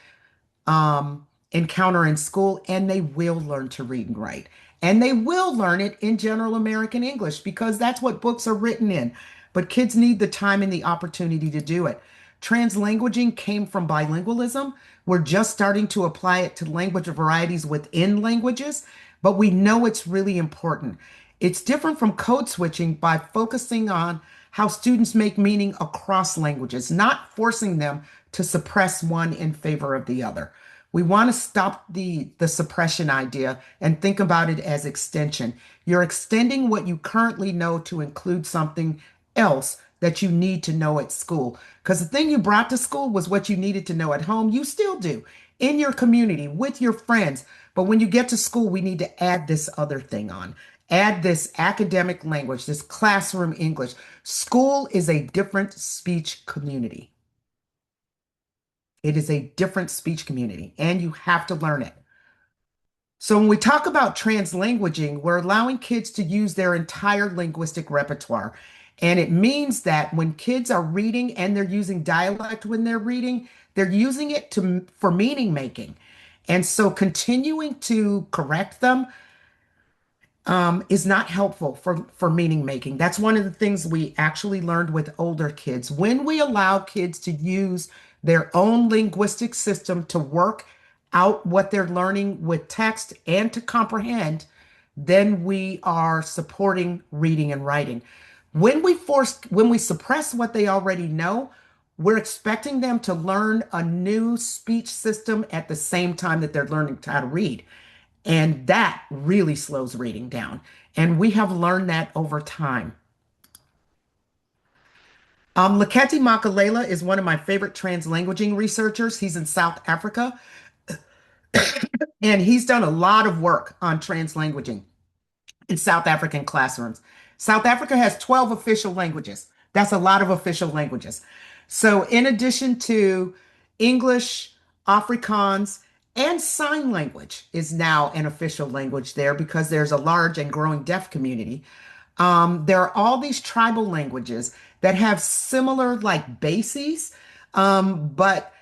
encounter in school, and they will learn to read and write. And they will learn it in general American English because that's what books are written in. But kids need the time and the opportunity to do it. Translanguaging came from bilingualism. We're just starting to apply it to language varieties within languages, but we know it's really important. It's different from code switching by focusing on how students make meaning across languages, not forcing them to suppress one in favor of the other. We want to stop the suppression idea and think about it as extension. You're extending what you currently know to include something else that you need to know at school. Because the thing you brought to school was what you needed to know at home. You still do in your community with your friends. But when you get to school, we need to add this other thing on. Add this academic language, this classroom English. School is a different speech community. It is a different speech community, and you have to learn it. So when we talk about translanguaging, we're allowing kids to use their entire linguistic repertoire. And it means that when kids are reading and they're using dialect when they're reading, they're using it for meaning making. And so continuing to correct them is not helpful for meaning making. That's one of the things we actually learned with older kids. When we allow kids to use their own linguistic system to work out what they're learning with text and to comprehend, then we are supporting reading and writing. When we suppress what they already know, we're expecting them to learn a new speech system at the same time that they're learning how to read. And that really slows reading down. And we have learned that over time. Leketi Makalela is one of my favorite translanguaging researchers. He's in South Africa, and he's done a lot of work on translanguaging in South African classrooms. South Africa has 12 official languages. That's a lot of official languages. So, in addition to English, Afrikaans, and sign language is now an official language there because there's a large and growing deaf community. There are all these tribal languages that have similar like bases, but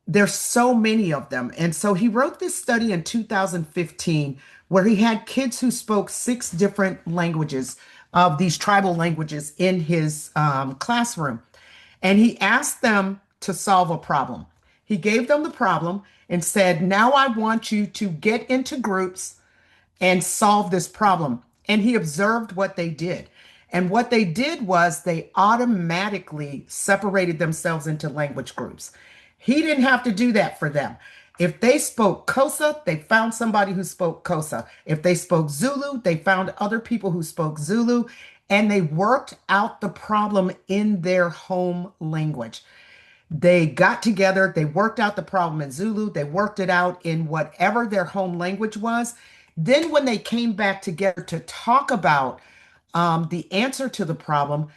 there's so many of them. And so he wrote this study in 2015 where he had kids who spoke six different languages of these tribal languages in his classroom. And he asked them to solve a problem. He gave them the problem and said, now I want you to get into groups and solve this problem. And he observed what they did. And what they did was they automatically separated themselves into language groups. He didn't have to do that for them. If they spoke Xhosa, they found somebody who spoke Xhosa. If they spoke Zulu, they found other people who spoke Zulu, and they worked out the problem in their home language. They got together, they worked out the problem in Zulu, they worked it out in whatever their home language was. Then, when they came back together to talk about the answer to the problem,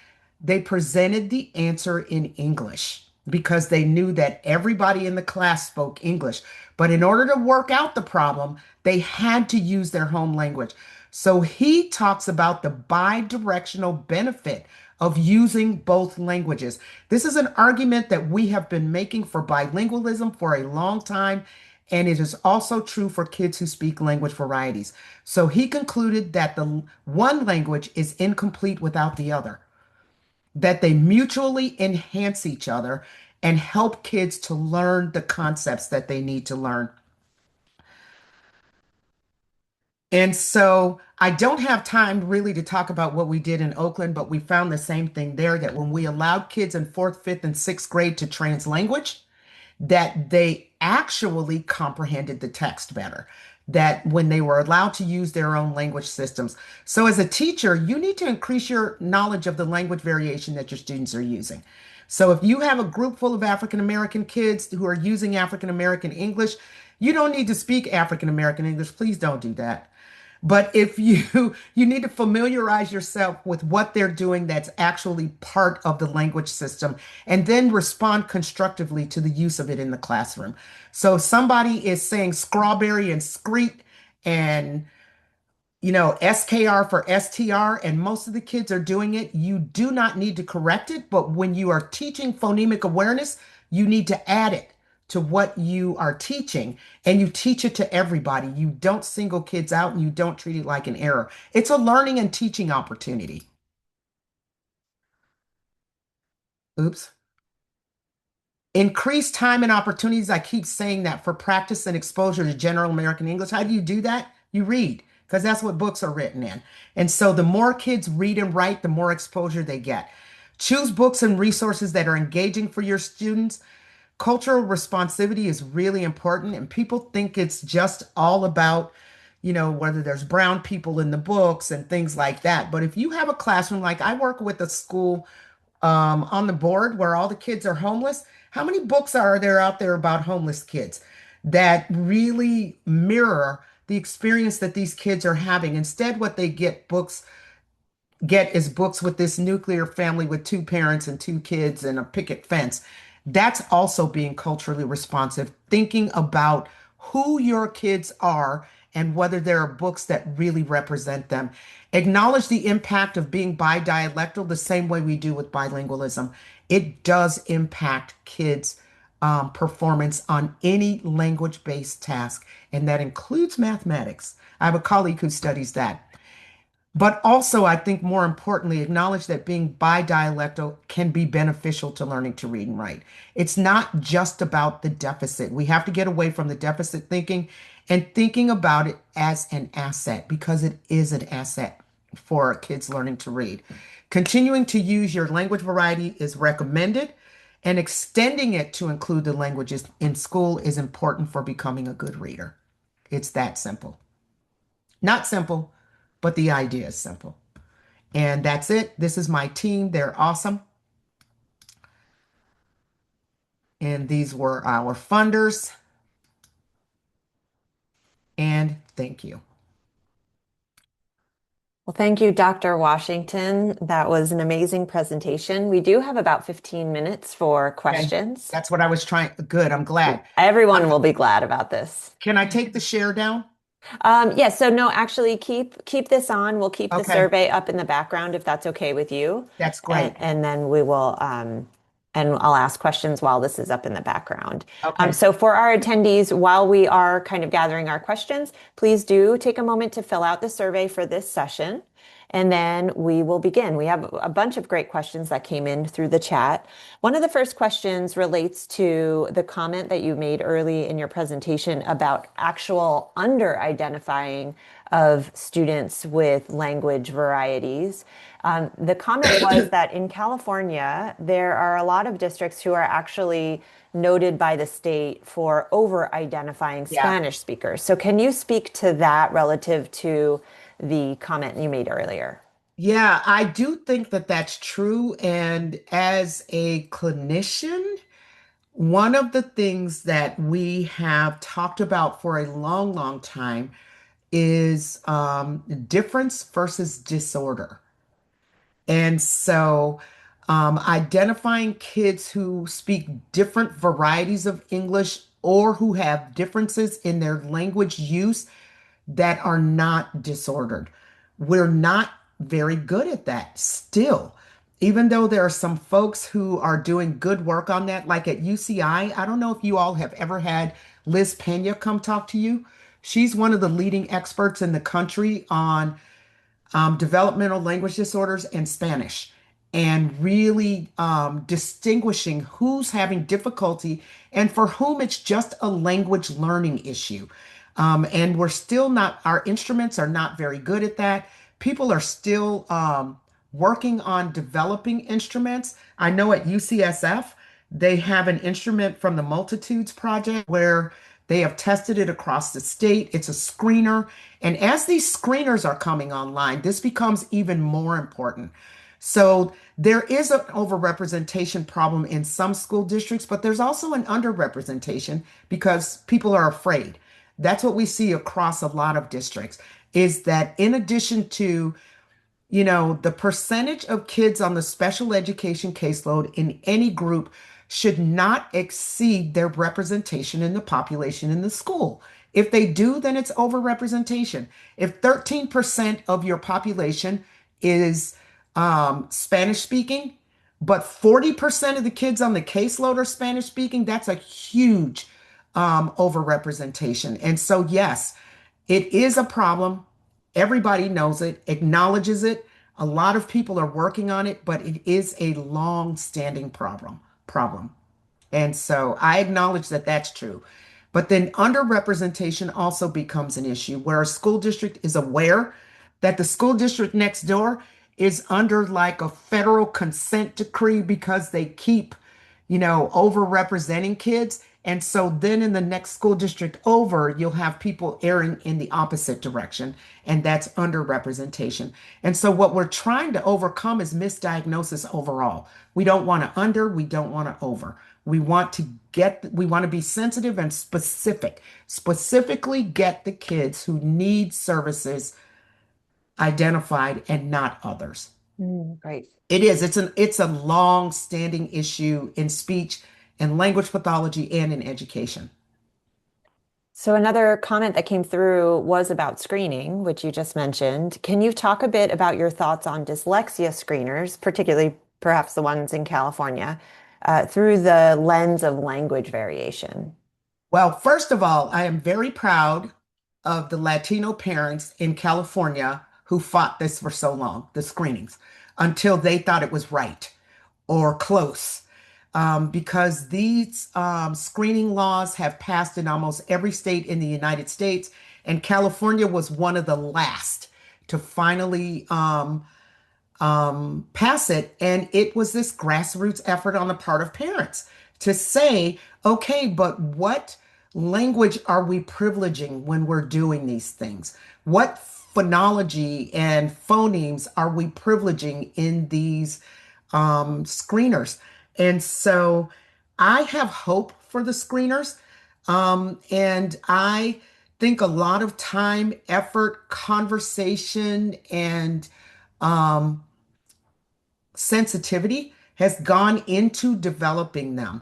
they presented the answer in English because they knew that everybody in the class spoke English. But in order to work out the problem, they had to use their home language. So he talks about the bi-directional benefit of using both languages. This is an argument that we have been making for bilingualism for a long time, and it is also true for kids who speak language varieties. So he concluded that the one language is incomplete without the other. that they mutually enhance each other and help kids to learn the concepts that they need to learn. And so I don't have time really to talk about what we did in Oakland, but we found the same thing there that when we allowed kids in fourth, fifth, and sixth grade to translanguage, that they actually comprehended the text better, that when they were allowed to use their own language systems. So, as a teacher, you need to increase your knowledge of the language variation that your students are using. So, if you have a group full of African American kids who are using African American English, you don't need to speak African American English. Please don't do that. But if you need to familiarize yourself with what they're doing that's actually part of the language system and then respond constructively to the use of it in the classroom. So if somebody is saying strawberry and screet and SKR for STR, and most of the kids are doing it. You do not need to correct it, but when you are teaching phonemic awareness, you need to add it to what you are teaching, and you teach it to everybody. You don't single kids out and you don't treat it like an error. It's a learning and teaching opportunity. Oops. Increase time and opportunities. I keep saying that for practice and exposure to general American English. How do you do that? You read, because that's what books are written in. And so the more kids read and write, the more exposure they get. Choose books and resources that are engaging for your students. Cultural responsivity is really important, and people think it's just all about, whether there's brown people in the books and things like that. But if you have a classroom, like I work with a school on the board where all the kids are homeless. How many books are there out there about homeless kids that really mirror the experience that these kids are having? Instead, what they get is books with this nuclear family with two parents and two kids and a picket fence. That's also being culturally responsive, thinking about who your kids are and whether there are books that really represent them. Acknowledge the impact of being bidialectal the same way we do with bilingualism. It does impact kids' performance on any language-based task, and that includes mathematics. I have a colleague who studies that. But also, I think more importantly, acknowledge that being bidialectal can be beneficial to learning to read and write. It's not just about the deficit. We have to get away from the deficit thinking and thinking about it as an asset because it is an asset for kids learning to read. Continuing to use your language variety is recommended, and extending it to include the languages in school is important for becoming a good reader. It's that simple. Not simple, but the idea is simple. And that's it. This is my team. They're awesome. And these were our funders. And thank you. Well, thank you, Dr. Washington. That was an amazing presentation. We do have about 15 minutes for Okay. questions. That's what I was trying. Good. I'm glad. Everyone will be glad about this. Can I take the share down? Yeah, so no, actually keep this on. We'll keep the Okay. survey up in the background if that's okay with you. That's And great. and then we will and I'll ask questions while this is up in the background. Okay. So for our attendees, while we are kind of gathering our questions, please do take a moment to fill out the survey for this session. And then we will begin. We have a bunch of great questions that came in through the chat. One of the first questions relates to the comment that you made early in your presentation about actual under-identifying of students with language varieties. The comment was that in California, there are a lot of districts who are actually noted by the state for over-identifying Yeah. Spanish speakers. So can you speak to that relative to the comment you made earlier? Yeah, I do think that that's true. And as a clinician, one of the things that we have talked about for a long, long time is difference versus disorder. And so, identifying kids who speak different varieties of English or who have differences in their language use that are not disordered. We're not very good at that still. Even though there are some folks who are doing good work on that, like at UCI, I don't know if you all have ever had Liz Pena come talk to you. She's one of the leading experts in the country on developmental language disorders and Spanish. and really distinguishing who's having difficulty and for whom it's just a language learning issue. And we're still not, our instruments are not very good at that. People are still working on developing instruments. I know at UCSF, they have an instrument from the Multitudes Project where they have tested it across the state. It's a screener. And as these screeners are coming online, this becomes even more important. So there is an overrepresentation problem in some school districts, but there's also an underrepresentation because people are afraid. That's what we see across a lot of districts is that in addition to the percentage of kids on the special education caseload in any group should not exceed their representation in the population in the school. If they do, then it's overrepresentation. If 13% of your population is Spanish speaking, but 40% of the kids on the caseload are Spanish speaking, that's a huge overrepresentation. And so, yes, it is a problem. Everybody knows it, acknowledges it. A lot of people are working on it, but it is a long-standing problem. And so I acknowledge that that's true. But then underrepresentation also becomes an issue where a school district is aware that the school district next door is under like a federal consent decree because they keep, overrepresenting kids. And so then in the next school district over, you'll have people erring in the opposite direction, and that's underrepresentation. And so what we're trying to overcome is misdiagnosis overall. We don't want to under, we don't want to over. We want to be sensitive and specific, specifically get the kids who need services identified and not others. Great. It's a long-standing issue in speech and language pathology and in education. So another comment that came through was about screening, which you just mentioned. Can you talk a bit about your thoughts on dyslexia screeners, particularly perhaps the ones in California, through the lens of language variation? Well, first of all, I am very proud of the Latino parents in California who fought this for so long, the screenings, until they thought it was right or close. Because these screening laws have passed in almost every state in the United States, and California was one of the last to finally pass it. And it was this grassroots effort on the part of parents to say, okay, but what language are we privileging when we're doing these things? What phonology and phonemes are we privileging in these screeners? And so I have hope for the screeners. And I think a lot of time, effort, conversation, and um, sensitivity has gone into developing them.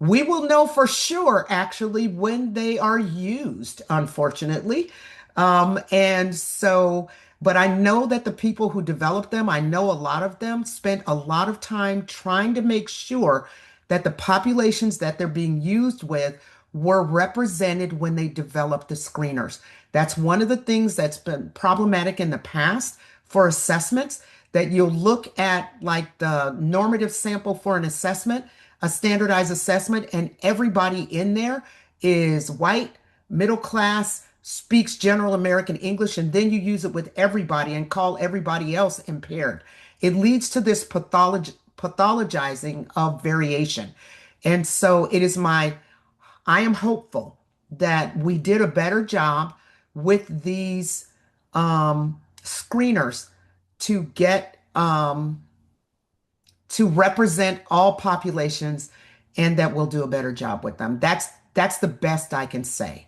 We will know for sure, actually, when they are used, unfortunately. And so, but I know that the people who developed them, I know a lot of them spent a lot of time trying to make sure that the populations that they're being used with were represented when they developed the screeners. That's one of the things that's been problematic in the past for assessments, that you'll look at like the normative sample for an assessment, a standardized assessment, and everybody in there is white, middle class, speaks general American English, and then you use it with everybody and call everybody else impaired. It leads to this pathologizing of variation. And so I am hopeful that we did a better job with these screeners to get to represent all populations, and that we'll do a better job with them. That's the best I can say.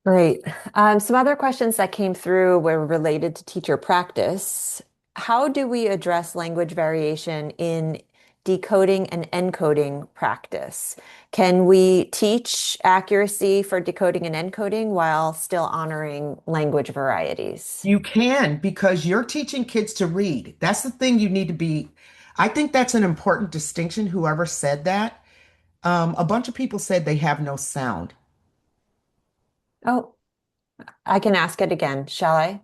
Great. Some other questions that came through were related to teacher practice. How do we address language variation in decoding and encoding practice? Can we teach accuracy for decoding and encoding while still honoring language varieties? You can, because you're teaching kids to read. That's the thing you need to be. I think that's an important distinction, whoever said that. A bunch of people said they have no sound. Oh, I can ask it again, shall I?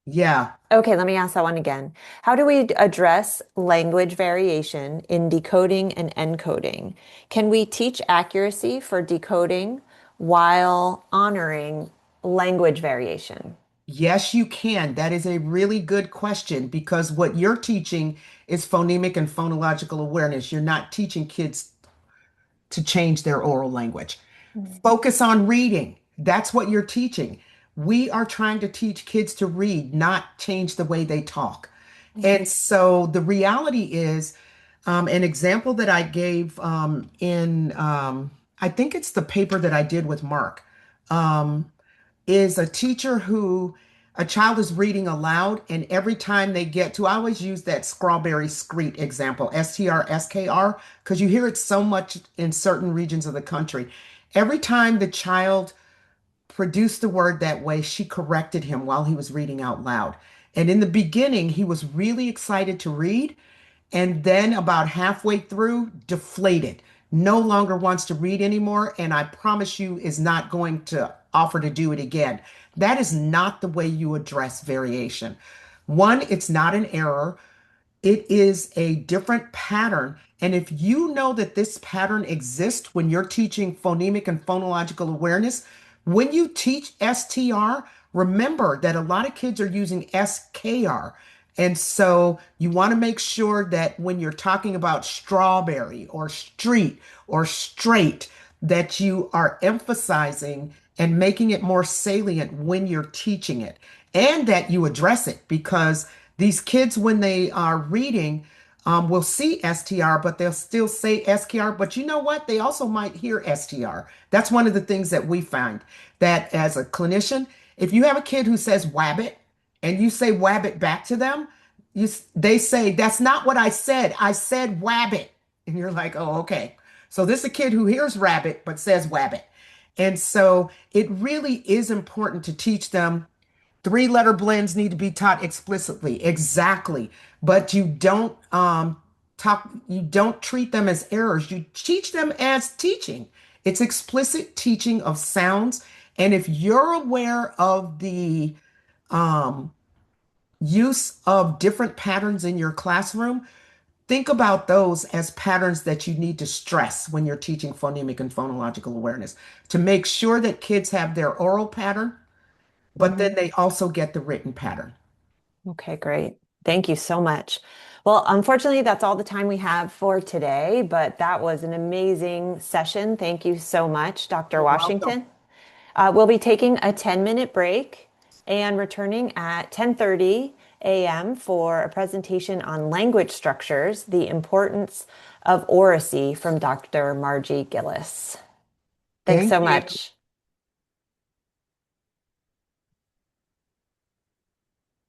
Yeah. Okay, let me ask that one again. How do we address language variation in decoding and encoding? Can we teach accuracy for decoding while honoring language variation? Yes, you can. That is a really good question because what you're teaching is phonemic and phonological awareness. You're not teaching kids to change their oral language. Mhm. Focus on reading. That's what you're teaching. We are trying to teach kids to read, not change the way they talk. Mhm. And so the reality is, an example that I gave I think it's the paper that I did with Mark. Is a teacher who a child is reading aloud, and every time they get to, I always use that strawberry screet example, STR, because you hear it so much in certain regions of the country. Every time the child produced the word that way, she corrected him while he was reading out loud. And in the beginning, he was really excited to read, and then about halfway through, deflated, no longer wants to read anymore, and I promise you is not going to offer to do it again. That is not the way you address variation. One, it's not an error. It is a different pattern. And if you know that this pattern exists when you're teaching phonemic and phonological awareness, when you teach STR, remember that a lot of kids are using SKR. And so you want to make sure that when you're talking about strawberry or street or straight, that you are emphasizing and making it more salient when you're teaching it and that you address it because these kids, when they are reading, will see STR, but they'll still say SKR. But you know what? They also might hear STR. That's one of the things that we find that as a clinician, if you have a kid who says wabbit and you say wabbit back to them, they say, that's not what I said. I said wabbit. And you're like, oh, okay. So this is a kid who hears rabbit but says wabbit. And so it really is important to teach them three-letter blends need to be taught explicitly. Exactly. But you don't treat them as errors. You teach them as teaching. It's explicit teaching of sounds. And if you're aware of the um, use of different patterns in your classroom, think about those as patterns that you need to stress when you're teaching phonemic and phonological awareness to make sure that kids have their oral pattern, but then Mhm. they also get the written pattern. Okay, great. Thank you so much. Well, unfortunately, that's all the time we have for today, but that was an amazing session. Thank you so much, Dr. You're welcome. Washington. We'll be taking a 10-minute break and returning at 10:30 a.m. for a presentation on language structures, the importance of oracy from Dr. Margie Gillis. Thanks Thank so you. much.